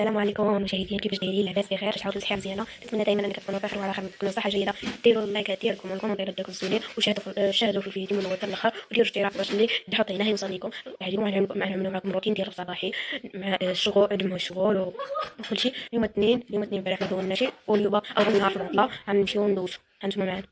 السلام عليكم مشاهدين، كيفاش دايرين؟ لاباس بخير؟ تعاودوا الصحه مزيانه. كنتمنى دائما انك تكونوا بخير وعلى خير، تكونوا صحه جيده. ديروا اللايكات ديالكم والكومنتيرات ديالكم الزوينين، وشاهدوا في الفيديو من الاول حتى الاخر، وديروا اشتراك باش اللي حطيناه يوصل لكم. نعملوا معكم روتين ديال الصباحي مع الشغل، نجمعوا الشغل وكل شيء. اليوم اثنين امبارح ما دولناش، واليوم اول نهار في العطله غنمشيو ندوزو. غنتوما معنا.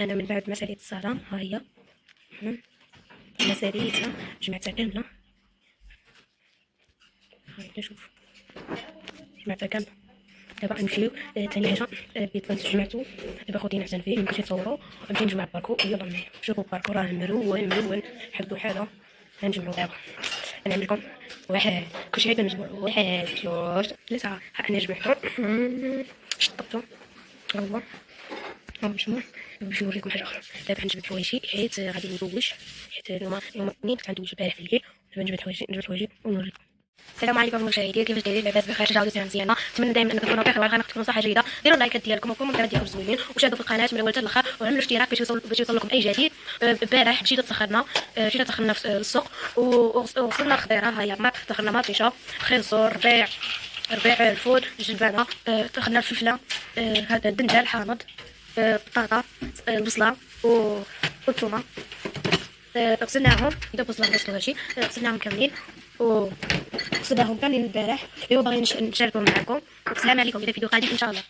انا من بعد ما ساليت الصلاه ها هي انا ساليتها، جمعتها كامله. هاي شوف، جمعتها كامله. دابا غنمشيو ثاني حاجه البيت اللي جمعتو. دابا خوتي نحسن فيه نمشي نصورو ونمشي نجمع الباركو. يلا معايا شوفوا الباركو راه ملون حدو حاله. غنجمعو دابا. نعمل لكم واحد كلشي غير نجمعو واحد جوج ثلاثه. انا جمعتو شطبته هو شنو باش نوريكم حاجه اخرى. دابا غنجبد حوايجي حيت غادي ندوش، حيت اليوم الاثنين كنت غندوش البارح في الليل. دابا نجبد حوايجي ونوريكم. السلام عليكم المشاهدين، كيفاش دايرين؟ لاباس بخير؟ ترجعوا لي مزيانه. نتمنى دائما انكم تكونوا بخير وعلى خير. نصيحه جيده، ديروا اللايكات ديالكم والكومنتات ديالكم زوينين، وشاهدوا في القناه من الاول حتى الاخر، وعملوا اشتراك باش يوصل لكم اي جديد. البارح مشينا تسخرنا في السوق وغسلنا الخضيره. ها هي دخلنا مطيشه، خنزور، ربيع، الفول، الجلبانه، دخلنا الفلفله، هذا الدنجال حامض، بطاطا، البصله والثومه. غسلناهم اذا بصله غسلوا هادشي، غسلناهم كاملين وغسلناهم كاملين البارح. اليوم باغي نشاركهم معكم. والسلام عليكم، الى فيديو قادم ان شاء الله.